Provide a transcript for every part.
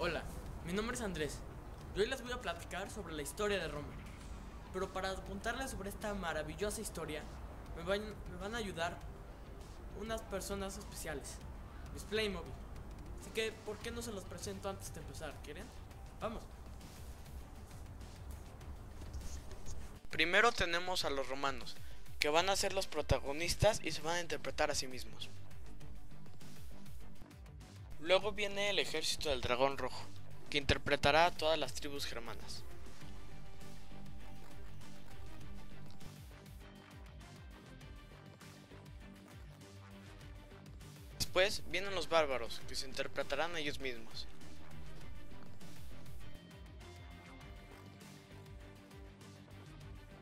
Hola, mi nombre es Andrés y hoy les voy a platicar sobre la historia de Roma. Pero para contarles sobre esta maravillosa historia me van a ayudar unas personas especiales, mis Playmobil. Así que, ¿por qué no se los presento antes de empezar? ¿Quieren? Vamos. Primero tenemos a los romanos, que van a ser los protagonistas y se van a interpretar a sí mismos. Luego viene el ejército del dragón rojo, que interpretará a todas las tribus germanas. Después vienen los bárbaros, que se interpretarán a ellos mismos.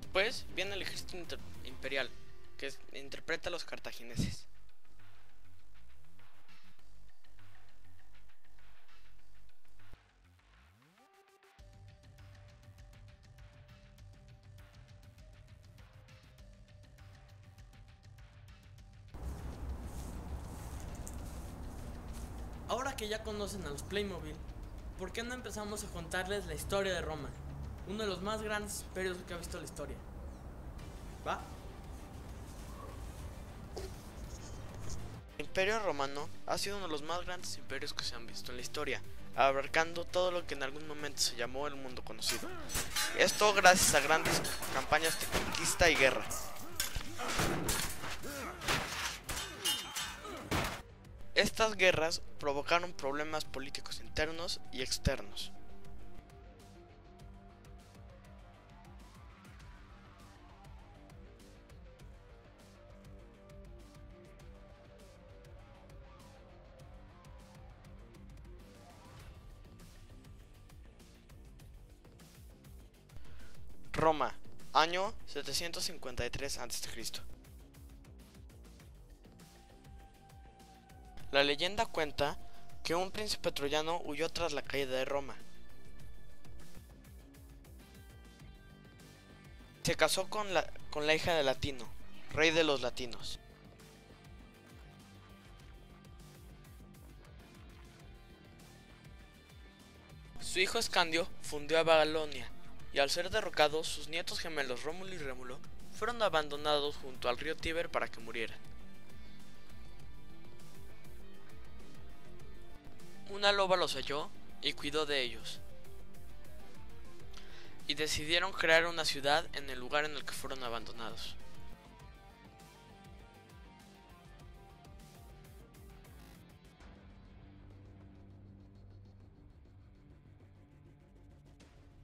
Después viene el ejército imperial, que interpreta a los cartagineses. Ahora que ya conocen a los Playmobil, ¿por qué no empezamos a contarles la historia de Roma? Uno de los más grandes imperios que ha visto la historia. ¿Va? El Imperio Romano ha sido uno de los más grandes imperios que se han visto en la historia, abarcando todo lo que en algún momento se llamó el mundo conocido. Esto gracias a grandes campañas de conquista y guerra. Estas guerras provocaron problemas políticos internos y externos. Roma, año 753 a.C. La leyenda cuenta que un príncipe troyano huyó tras la caída de Roma. Se casó con la hija de Latino, rey de los latinos. Su hijo Escandio fundió a Babilonia, y al ser derrocados, sus nietos gemelos Rómulo y Rémulo fueron abandonados junto al río Tíber para que murieran. Una loba los halló y cuidó de ellos, y decidieron crear una ciudad en el lugar en el que fueron abandonados.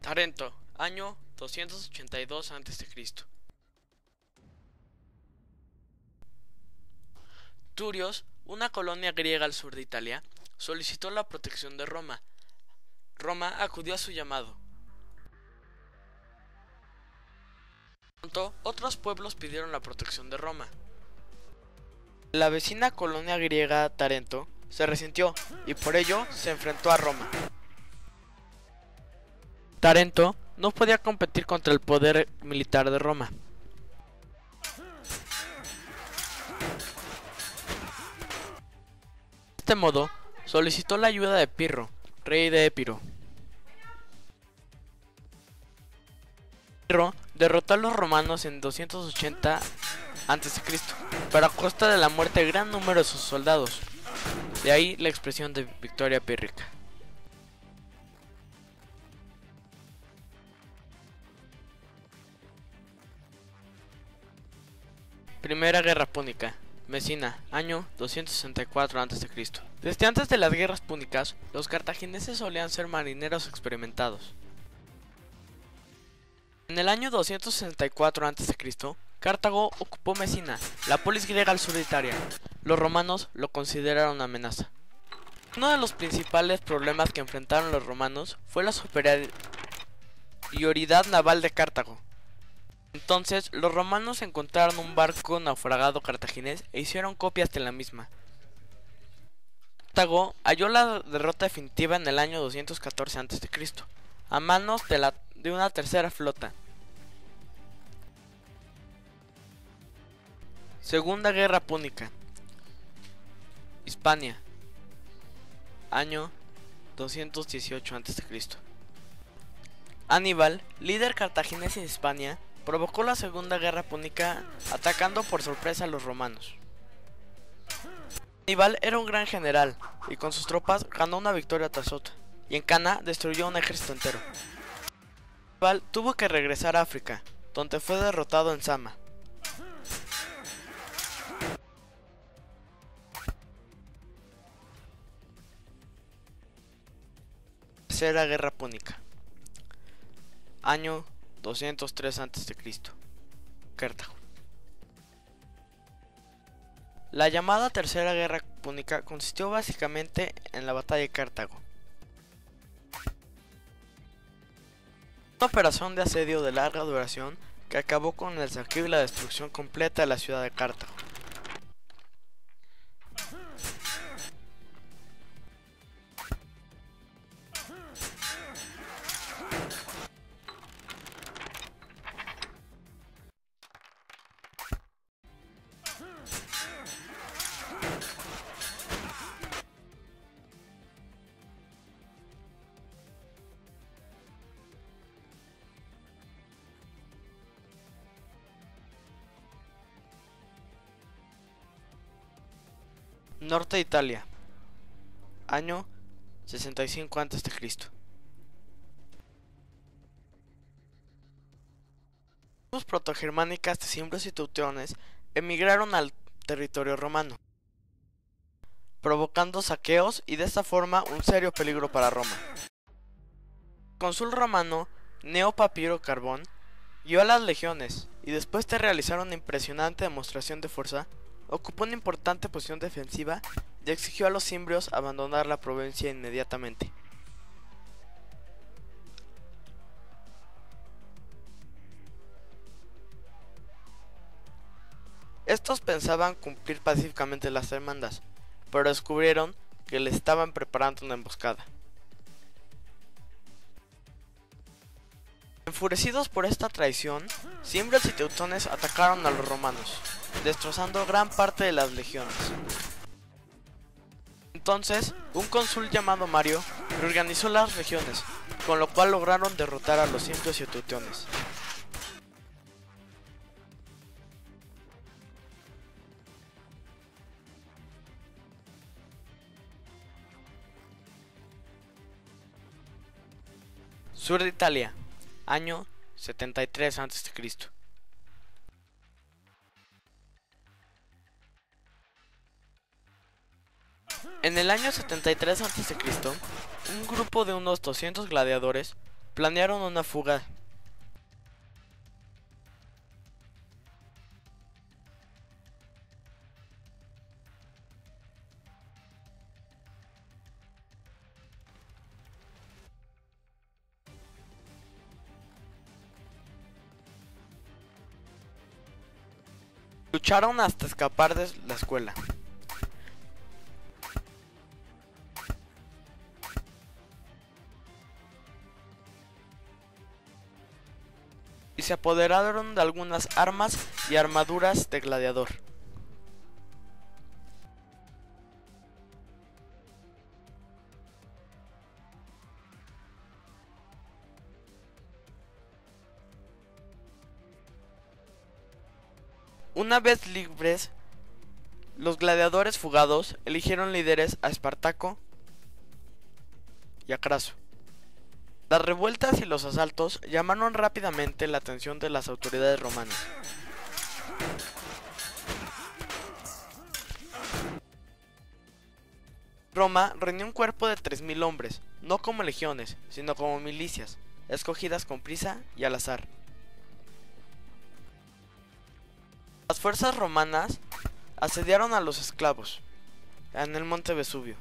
Tarento, año 282 a.C. Turios, una colonia griega al sur de Italia, solicitó la protección de Roma. Roma acudió a su llamado. Pronto, otros pueblos pidieron la protección de Roma. La vecina colonia griega Tarento se resintió y por ello se enfrentó a Roma. Tarento no podía competir contra el poder militar de Roma. De este modo, solicitó la ayuda de Pirro, rey de Epiro. Pirro derrotó a los romanos en 280 a.C., pero a costa de la muerte de gran número de sus soldados. De ahí la expresión de victoria pírrica. Primera Guerra Púnica, Mesina, año 264 a.C. Desde antes de las guerras púnicas, los cartagineses solían ser marineros experimentados. En el año 264 a.C., Cartago ocupó Mesina, la polis griega al sur de Italia. Los romanos lo consideraron una amenaza. Uno de los principales problemas que enfrentaron los romanos fue la superioridad naval de Cartago. Entonces, los romanos encontraron un barco naufragado cartaginés e hicieron copias de la misma. Cartago halló la derrota definitiva en el año 214 a.C., a manos de una tercera flota. Segunda Guerra Púnica, Hispania, año 218 a.C. Aníbal, líder cartaginés en Hispania, provocó la Segunda Guerra Púnica atacando por sorpresa a los romanos. Aníbal era un gran general y con sus tropas ganó una victoria tras otra, y en Cana destruyó un ejército entero. Aníbal tuvo que regresar a África, donde fue derrotado en Zama. Tercera Guerra Púnica. Año 203 a.C. Cartago. La llamada Tercera Guerra Púnica consistió básicamente en la batalla de Cartago. Una operación de asedio de larga duración que acabó con el saqueo y la destrucción completa de la ciudad de Cartago. Norte de Italia. Año 65 a.C. Tribus protogermánicas de cimbros y teutones emigraron al territorio romano, provocando saqueos y de esta forma un serio peligro para Roma. El cónsul romano Gneo Papiro Carbón guió a las legiones y después de realizar una impresionante demostración de fuerza, ocupó una importante posición defensiva y exigió a los cimbrios abandonar la provincia inmediatamente. Estos pensaban cumplir pacíficamente las demandas, pero descubrieron que le estaban preparando una emboscada. Enfurecidos por esta traición, cimbrios y teutones atacaron a los romanos, destrozando gran parte de las legiones. Entonces, un cónsul llamado Mario reorganizó las legiones, con lo cual lograron derrotar a los cimbrios y teutones. Sur de Italia, año 73 a.C. En el año 73 a.C., un grupo de unos 200 gladiadores planearon una fuga. Lucharon hasta escapar de la escuela. Y se apoderaron de algunas armas y armaduras de gladiador. Una vez libres, los gladiadores fugados eligieron líderes a Espartaco y a Craso. Las revueltas y los asaltos llamaron rápidamente la atención de las autoridades romanas. Roma reunió un cuerpo de 3000 hombres, no como legiones, sino como milicias, escogidas con prisa y al azar. Las fuerzas romanas asediaron a los esclavos en el monte Vesubio.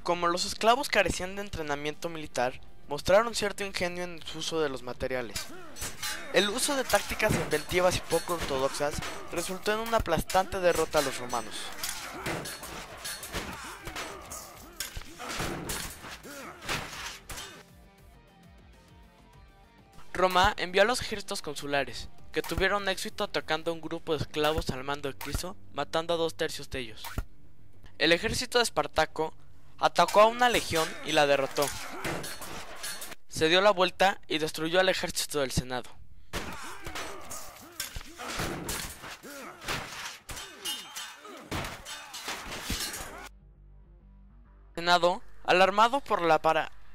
Como los esclavos carecían de entrenamiento militar, mostraron cierto ingenio en el uso de los materiales. El uso de tácticas inventivas y poco ortodoxas resultó en una aplastante derrota a los romanos. Roma envió a los ejércitos consulares, que tuvieron éxito atacando a un grupo de esclavos al mando de Criso, matando a 2/3 de ellos. El ejército de Espartaco Atacó a una legión y la derrotó. Se dio la vuelta y destruyó al ejército del Senado. El Senado, alarmado por la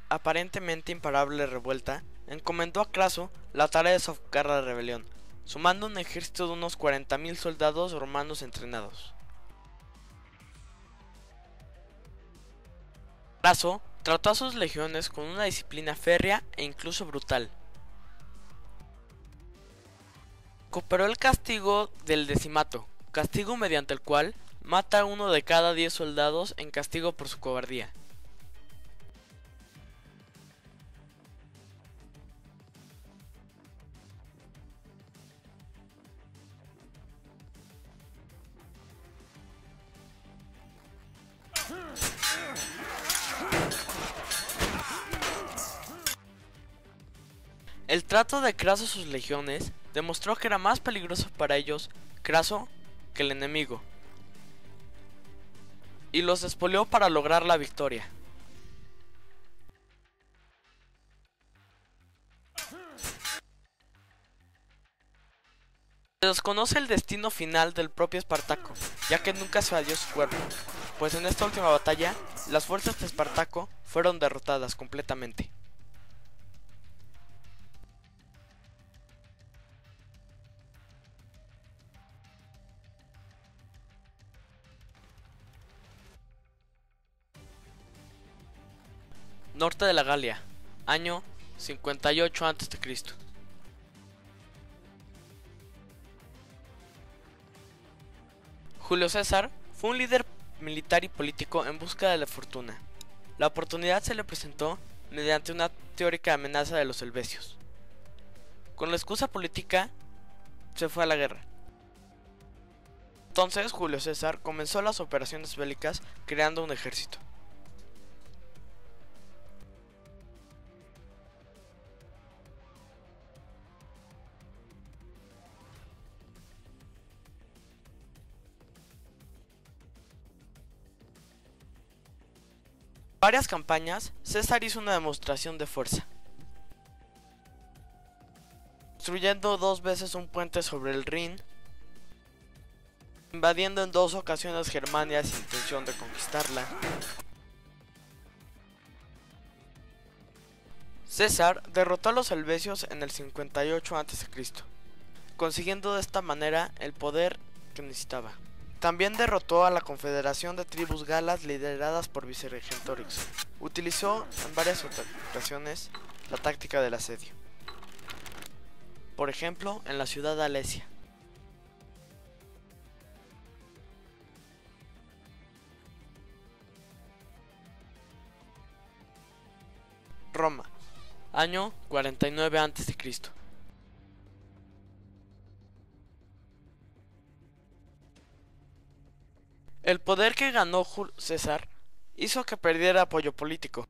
aparentemente imparable revuelta, encomendó a Craso la tarea de sofocar la rebelión, sumando un ejército de unos 40.000 soldados romanos entrenados. Craso trató a sus legiones con una disciplina férrea e incluso brutal. Recuperó el castigo del decimato, castigo mediante el cual mata a 1 de cada 10 soldados en castigo por su cobardía. El trato de Craso a sus legiones demostró que era más peligroso para ellos Craso que el enemigo, y los despolió para lograr la victoria. Se desconoce el destino final del propio Espartaco, ya que nunca se halló su cuerpo, pues en esta última batalla las fuerzas de Espartaco fueron derrotadas completamente. Norte de la Galia, año 58 a.C. Julio César fue un líder militar y político en busca de la fortuna. La oportunidad se le presentó mediante una teórica amenaza de los helvecios. Con la excusa política, se fue a la guerra. Entonces Julio César comenzó las operaciones bélicas creando un ejército. En varias campañas, César hizo una demostración de fuerza, construyendo 2 veces un puente sobre el Rin, invadiendo en 2 ocasiones Germania sin intención de conquistarla. César derrotó a los helvecios en el 58 a.C., consiguiendo de esta manera el poder que necesitaba. También derrotó a la confederación de tribus galas lideradas por Visergentórix. Utilizó en varias ocasiones la táctica del asedio, por ejemplo en la ciudad de Alesia. Roma, año 49 a.C. El poder que ganó Julio César hizo que perdiera apoyo político.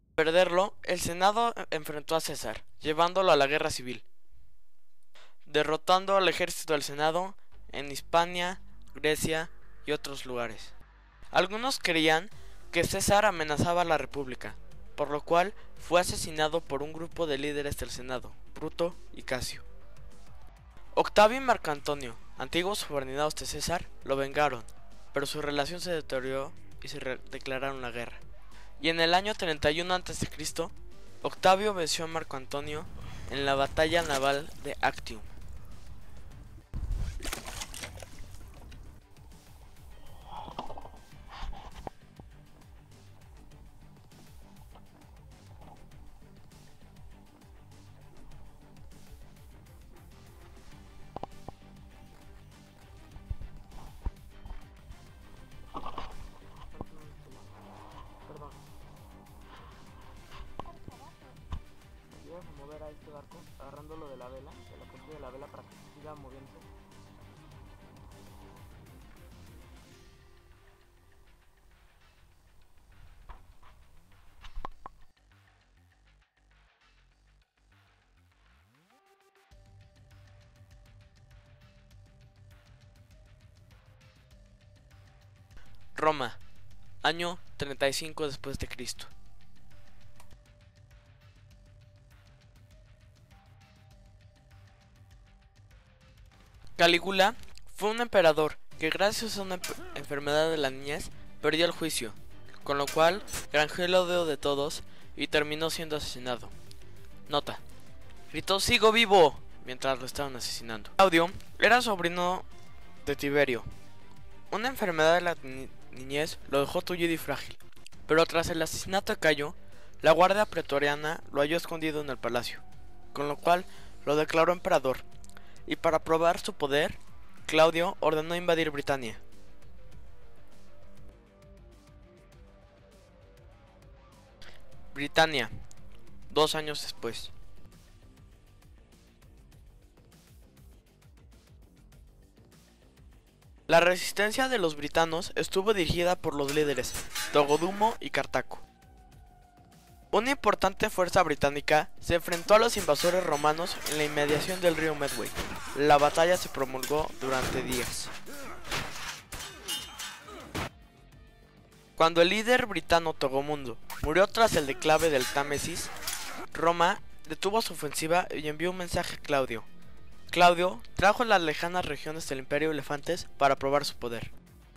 Al perderlo, el Senado enfrentó a César, llevándolo a la guerra civil, derrotando al ejército del Senado en Hispania, Grecia y otros lugares. Algunos creían que César amenazaba a la república, por lo cual fue asesinado por un grupo de líderes del Senado, Bruto y Casio. Octavio y Marco Antonio, antiguos subordinados de César, lo vengaron, pero su relación se deterioró y se declararon la guerra. Y en el año 31 a.C., Octavio venció a Marco Antonio en la batalla naval de Actium. Mover a este barco agarrándolo de la vela, de la punta de la vela, para que siga moviéndose. Roma, año 35 después de Cristo. Calígula fue un emperador que gracias a una enfermedad de la niñez perdió el juicio, con lo cual granjeó el odio de todos y terminó siendo asesinado. Nota: gritó "¡Sigo vivo!" mientras lo estaban asesinando. Claudio era sobrino de Tiberio. Una enfermedad de la niñez lo dejó tullido y frágil, pero tras el asesinato de Cayo, la guardia pretoriana lo halló escondido en el palacio, con lo cual lo declaró emperador, y para probar su poder, Claudio ordenó invadir Britania. Britania, 2 años después. La resistencia de los britanos estuvo dirigida por los líderes Togodumo y Cartaco. Una importante fuerza británica se enfrentó a los invasores romanos en la inmediación del río Medway. La batalla se prolongó durante días. Cuando el líder britano Togomundo murió tras el declive del Támesis, Roma detuvo su ofensiva y envió un mensaje a Claudio. Claudio trajo las lejanas regiones del Imperio Elefantes para probar su poder.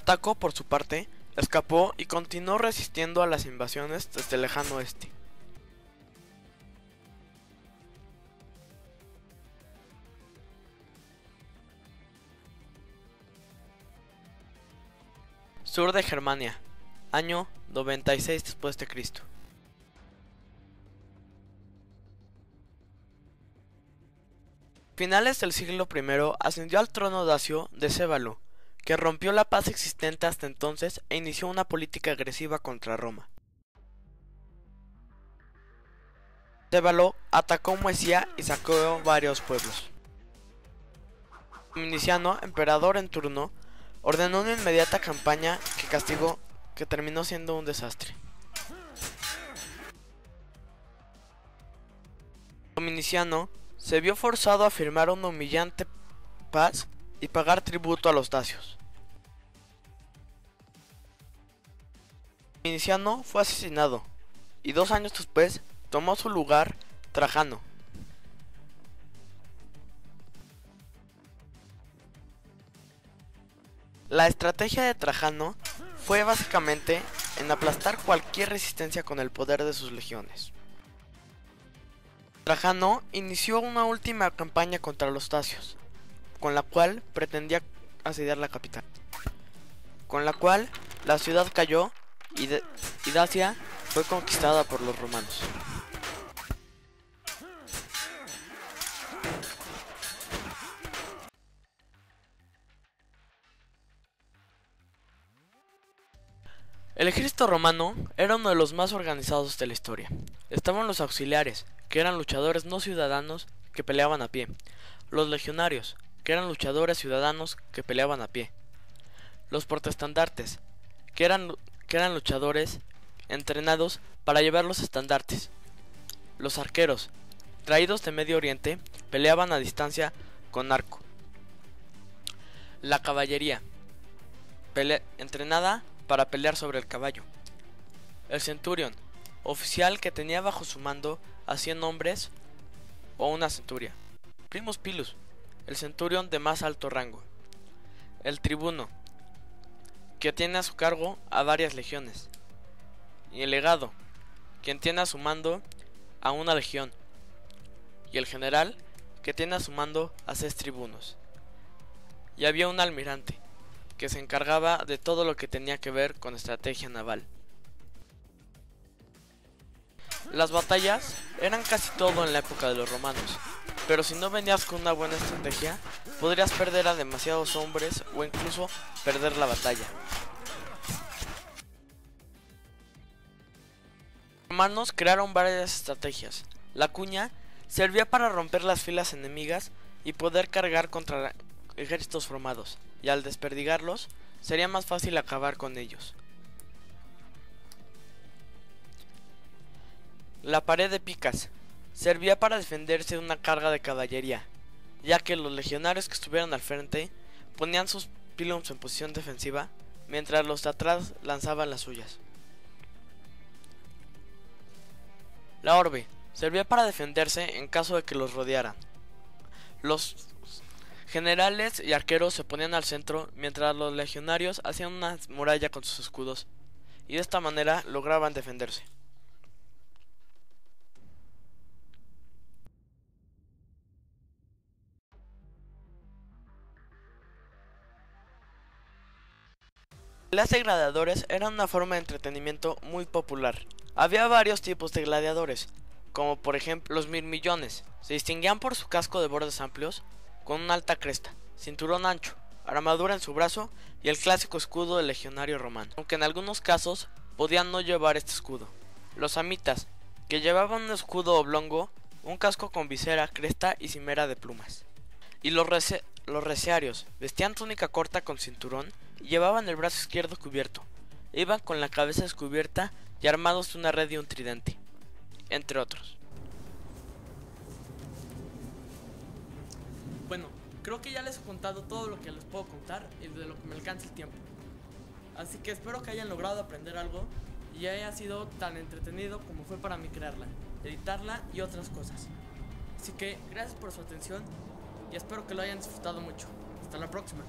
Taco, por su parte, escapó y continuó resistiendo a las invasiones desde el lejano oeste. Sur de Germania, año 96 después de Cristo. Finales del siglo I ascendió al trono Dacio de Cébalo, que rompió la paz existente hasta entonces e inició una política agresiva contra Roma. Cébalo atacó Moesia y saqueó varios pueblos. Domiciano, emperador en turno, ordenó una inmediata campaña que terminó siendo un desastre. Domiciano se vio forzado a firmar una humillante paz y pagar tributo a los dacios. Domiciano fue asesinado y 2 años después tomó su lugar Trajano. La estrategia de Trajano fue básicamente en aplastar cualquier resistencia con el poder de sus legiones. Trajano inició una última campaña contra los dacios, con la cual pretendía asediar la capital, con la cual la ciudad cayó y Dacia fue conquistada por los romanos. El ejército romano era uno de los más organizados de la historia. Estaban los auxiliares, que eran luchadores no ciudadanos que peleaban a pie. Los legionarios, que eran luchadores ciudadanos que peleaban a pie. Los portaestandartes, que eran luchadores entrenados para llevar los estandartes. Los arqueros, traídos de Medio Oriente, peleaban a distancia con arco. La caballería, entrenada para pelear sobre el caballo. El centurión, oficial que tenía bajo su mando a 100 hombres o una centuria. Primus pilus, el centurión de más alto rango. El tribuno, que tiene a su cargo a varias legiones. Y el legado, quien tiene a su mando a una legión. Y el general, que tiene a su mando a 6 tribunos. Y había un almirante, que se encargaba de todo lo que tenía que ver con estrategia naval. Las batallas eran casi todo en la época de los romanos, pero si no venías con una buena estrategia, podrías perder a demasiados hombres o incluso perder la batalla. Los romanos crearon varias estrategias. La cuña servía para romper las filas enemigas y poder cargar contra ejércitos formados, y al desperdigarlos, sería más fácil acabar con ellos. La pared de picas servía para defenderse de una carga de caballería, ya que los legionarios que estuvieran al frente ponían sus pilums en posición defensiva mientras los de atrás lanzaban las suyas. La orbe servía para defenderse en caso de que los rodearan. Los generales y arqueros se ponían al centro, mientras los legionarios hacían una muralla con sus escudos, y de esta manera lograban defenderse. Las de gladiadores eran una forma de entretenimiento muy popular. Había varios tipos de gladiadores, como por ejemplo los mirmillones. Se distinguían por su casco de bordes amplios, con una alta cresta, cinturón ancho, armadura en su brazo y el clásico escudo del legionario romano, aunque en algunos casos podían no llevar este escudo. Los amitas, que llevaban un escudo oblongo, un casco con visera, cresta y cimera de plumas. Y los reciarios vestían túnica corta con cinturón y llevaban el brazo izquierdo cubierto. Iban con la cabeza descubierta y armados de una red y un tridente, entre otros. Bueno, creo que ya les he contado todo lo que les puedo contar y de lo que me alcance el tiempo. Así que espero que hayan logrado aprender algo y haya sido tan entretenido como fue para mí crearla, editarla y otras cosas. Así que gracias por su atención y espero que lo hayan disfrutado mucho. Hasta la próxima.